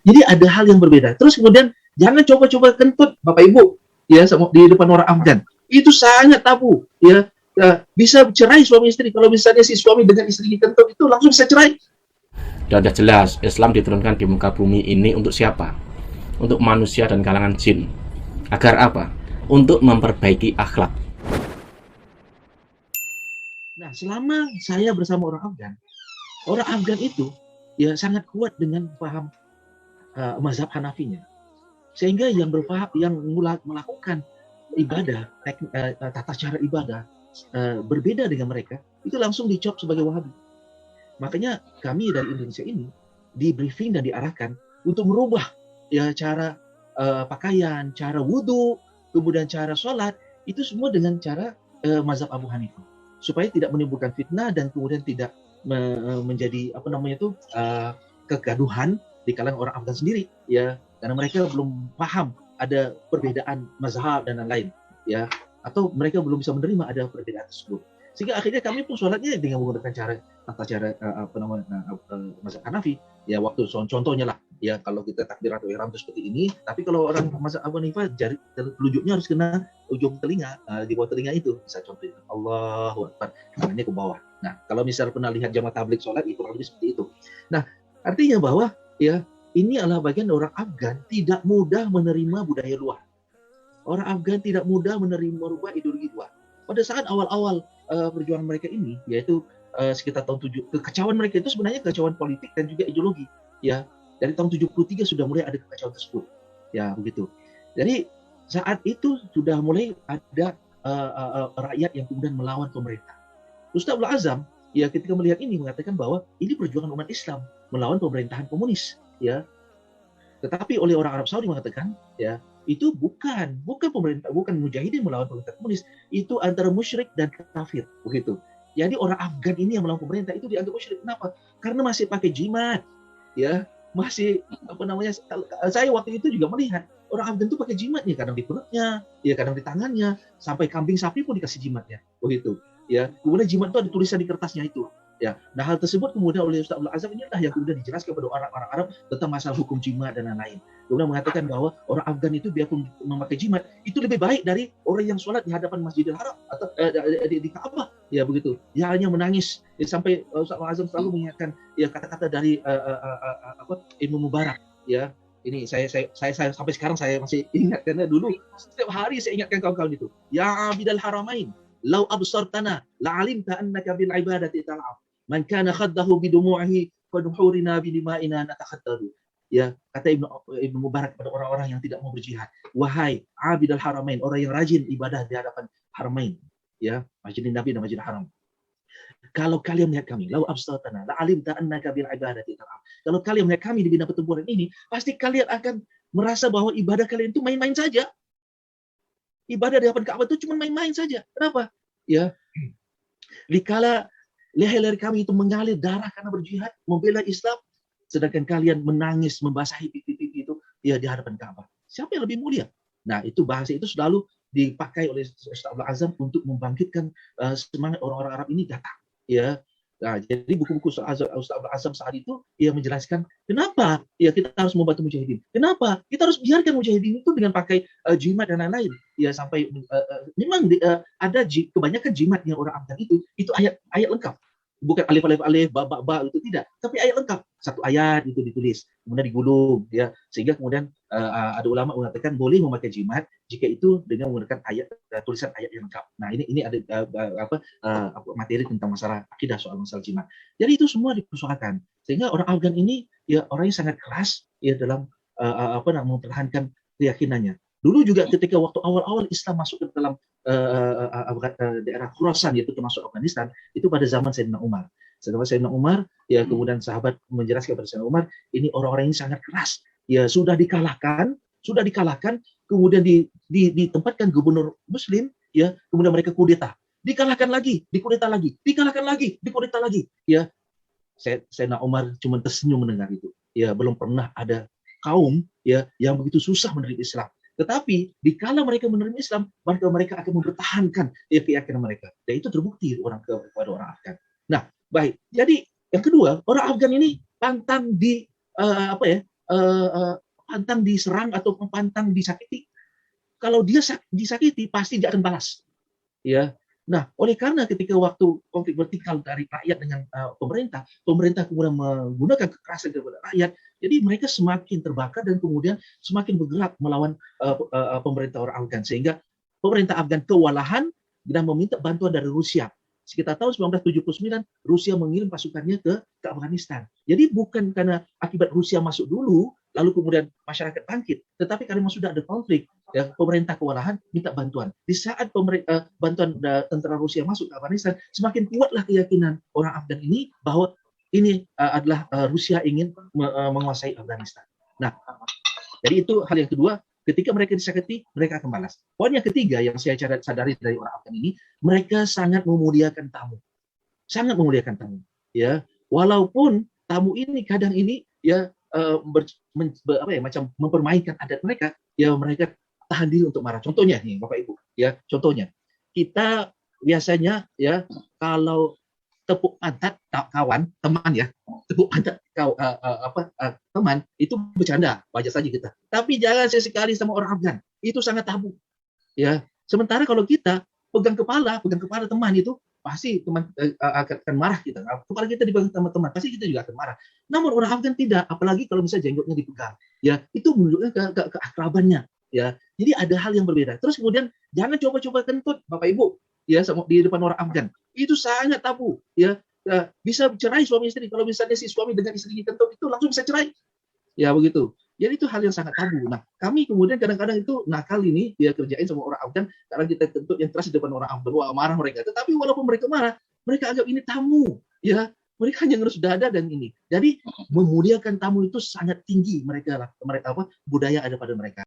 Jadi ada hal yang berbeda. Terus kemudian jangan coba-coba kentut Bapak Ibu ya sama di depan orang Afgan. Itu sangat tabu ya. Bisa cerai suami istri. Kalau misalnya si suami dengan istri kentut itu langsung bisa cerai. Dan sudah jelas Islam diturunkan di muka bumi ini untuk siapa? Untuk manusia dan kalangan jin. Agar apa? Untuk memperbaiki akhlak. Nah, selama saya bersama orang Afgan itu ya sangat kuat dengan paham mazhab Hanafinya. Sehingga yang melakukan ibadah, tata cara ibadah berbeda dengan mereka, itu langsung dicop sebagai Wahabi. Makanya kami dari Indonesia ini di briefing dan diarahkan untuk merubah ya cara pakaian, cara wudhu, kemudian cara sholat, itu semua dengan cara mazhab Abu Hanifah. Supaya tidak menimbulkan fitnah dan kemudian tidak menjadi kegaduhan di kalangan orang Afgan sendiri ya, karena mereka belum paham ada perbedaan mazhab dan lain-lain ya, atau mereka belum bisa menerima ada perbedaan tersebut, sehingga akhirnya kami pun sholatnya dengan menggunakan tata cara mazhab Hanafi ya. Waktu contohnya lah ya, kalau kita takbiratul ihram itu seperti ini, tapi kalau orang mazhab Abu Hanifah jari telunjuknya harus kena ujung telinga, di bawah telinga itu bisa contohnya Allahu Akbar, tangannya ke bawah. Nah, kalau misal pernah lihat jamaah tabligh sholat itu kurang lebih seperti itu. Nah, artinya bahwa ya ini adalah bagian orang Afgan tidak mudah menerima budaya luar. Orang Afgan tidak mudah menerima merubah ideologi luar. Pada saat awal-awal perjuangan mereka ini, yaitu sekitar tahun 7, kekacauan mereka itu sebenarnya kekacauan politik dan juga ideologi. Ya, dari tahun 73 sudah mulai ada kekacauan tersebut. Ya, begitu. Jadi saat itu sudah mulai ada rakyat yang kemudian melawan pemerintah. Ustaz Abdul Azam ya ketika melihat ini mengatakan bahwa ini perjuangan umat Islam melawan pemerintahan komunis ya. Tetapi oleh orang Arab Saudi mengatakan ya itu bukan pemerintah, bukan mujahidin melawan pemerintah komunis, itu antara musyrik dan kafir begitu. Jadi orang Afgan ini yang melawan pemerintah itu dianggap musyrik. Kenapa? Karena masih pakai jimat ya, masih saya waktu itu juga melihat orang Afgan itu pakai jimatnya, kadang di perutnya ya, kadang di tangannya, sampai kambing sapi pun dikasih jimatnya begitu ya. Kemudian jimat itu ada tulisan di kertasnya itu ya. Nah, hal tersebut kemudian oleh Ustaz Abdul Azam inilah yang kemudian dijelaskan kepada orang-orang Arab tentang masalah hukum jimat dan lain-lain. Kemudian mengatakan bahwa orang Afgan itu biarpun memakai jimat itu lebih baik dari orang yang sholat di hadapan Masjidil Haram atau di Ka'bah ya begitu. Dia hanya menangis ya, sampai Ustaz Abdul Azam selalu mengingatkan ya kata-kata dari Ibnu Mubarak ya. Ini saya sampai sekarang saya masih ingat, karena dulu setiap hari saya ingatkan kawan-kawan itu. Ya Abidal Haramain, lau absartana la'alimta annaka bil ibadati tal'ab. Man kana khaddahu bidumu'ihi faduhurina bilima'ina natakhaddadu. Ya, kata Ibnu Mubarak kepada orang-orang yang tidak mau berjihad, wahai Abidal Haramain, orang yang rajin ibadah di hadapan Haramain, ya, Masjid Nabi dan Masjid Haram. Kalau kalian melihat kami, lau absartana la'alimta annaka bil ibadati tal'ab. Kalau kalian melihat kami di bidang pertempuran ini, pasti kalian akan merasa bahwa ibadah kalian itu main-main saja. Ibadah di hadapan Ka'bah itu cuma main-main saja. Kenapa? Ya, dikala leher-leher kami itu mengalir darah karena berjihad, membela Islam, sedangkan kalian menangis, membasahi pipi-pipi itu ya di hadapan Ka'bah. Siapa yang lebih mulia? Nah, itu bahasa itu selalu dipakai oleh Ustaz Abdul Azam untuk membangkitkan semangat orang-orang Arab ini datang. Ya, nah, jadi buku-buku Ustaz Abdul Azam saat itu ia menjelaskan kenapa ya kita harus membantu mujahidin. Kenapa kita harus biarkan mujahidin itu dengan pakai jimat dan lain-lain. Ya, sampai memang ada kebanyakan jimat yang orang Afgan itu ayat lengkap. Bukan alif, ba itu tidak, tapi ayat lengkap. Satu ayat itu ditulis, kemudian digulung ya, sehingga kemudian ada ulama mengatakan boleh memakai jimat jika itu dengan menggunakan tulisan ayat yang lengkap. Nah, ini ada materi tentang masalah akidah soal masalah jimat. Jadi itu semua dipersoalkan, sehingga orang Afgan ini ya orang yang sangat keras ya dalam mempertahankan keyakinannya. Dulu juga ketika waktu awal-awal Islam masuk ke dalam daerah Khurasan, yaitu termasuk Afghanistan, itu pada zaman Sayyidina Umar. Sayyidina Umar ya, kemudian sahabat menjelaskan kepada Sayyidina Umar, ini orang-orang ini sangat keras. Ya, sudah dikalahkan, kemudian ditempatkan gubernur Muslim, ya, kemudian mereka kudeta, dikalahkan lagi, dikalahkan lagi, ya. Sayyidina Umar cuma tersenyum mendengar itu. Ya, belum pernah ada kaum ya yang begitu susah menerima Islam. Tetapi dikala mereka menerima Islam, maka mereka akan mempertahankan keyakinan mereka. Dan itu terbukti kepada orang Afgan. Nah, baik. Jadi yang kedua, orang Afgan ini pantang pantang diserang atau pantang disakiti. Kalau dia disakiti, pasti dia akan balas. Ya. Nah, oleh karena ketika waktu konflik vertikal dari rakyat dengan pemerintah kemudian menggunakan kekerasan kepada rakyat, jadi mereka semakin terbakar dan kemudian semakin bergerak melawan pemerintah orang Afgan, sehingga pemerintah Afgan kewalahan dan meminta bantuan dari Rusia. Sekitar tahun 1979, Rusia mengirim pasukannya ke Afghanistan. Jadi bukan karena akibat Rusia masuk dulu, lalu kemudian masyarakat bangkit, tetapi karena sudah ada konflik, ya, pemerintah kewalahan minta bantuan. Di saat bantuan tentara Rusia masuk ke Afghanistan, semakin kuatlah keyakinan orang Afgan ini bahwa ini adalah Rusia ingin menguasai Afghanistan. Nah, jadi itu hal yang kedua. Ketika mereka disakiti, mereka akan balas. Poin yang ketiga yang saya sadari dari orang Afgan ini, mereka sangat memuliakan tamu. Sangat memuliakan tamu. Ya, walaupun tamu ini kadang ini ya macam mempermainkan adat mereka, ya mereka tahan diri untuk marah. Contohnya nih, Bapak Ibu, ya, contohnya kita biasanya ya kalau tepuk pantat kawan, teman ya, tepuk pantat teman itu bercanda, wajar saja kita. Tapi jangan sesekali sama orang Afgan, itu sangat tabu. Ya, sementara kalau kita pegang kepala teman itu pasti teman akan marah kita. Kepala kita dipegang teman-teman, pasti kita juga akan marah. Namun orang Afgan tidak, apalagi kalau misalnya jenggotnya dipegang. Ya, itu menunjukkan keakrabannya. Ya, jadi ada hal yang berbeda. Terus kemudian jangan coba-coba kentut, Bapak Ibu. Ya, di depan orang Afgan. Itu sangat tabu. Ya, bisa cerai suami istri. Kalau misalnya si suami dengan istrinya kentut itu langsung bisa cerai. Ya, begitu. Jadi itu hal yang sangat tabu. Nah, kami kemudian kadang-kadang itu nakal ini dia kerjain sama orang Afgan karena kita kentut yang keras di depan orang Afgan. Wah, marah mereka. Tetapi walaupun mereka marah, mereka anggap ini tamu. Ya, mereka hanya ngerus dada dan ini. Jadi memuliakan tamu itu sangat tinggi mereka budaya ada pada mereka.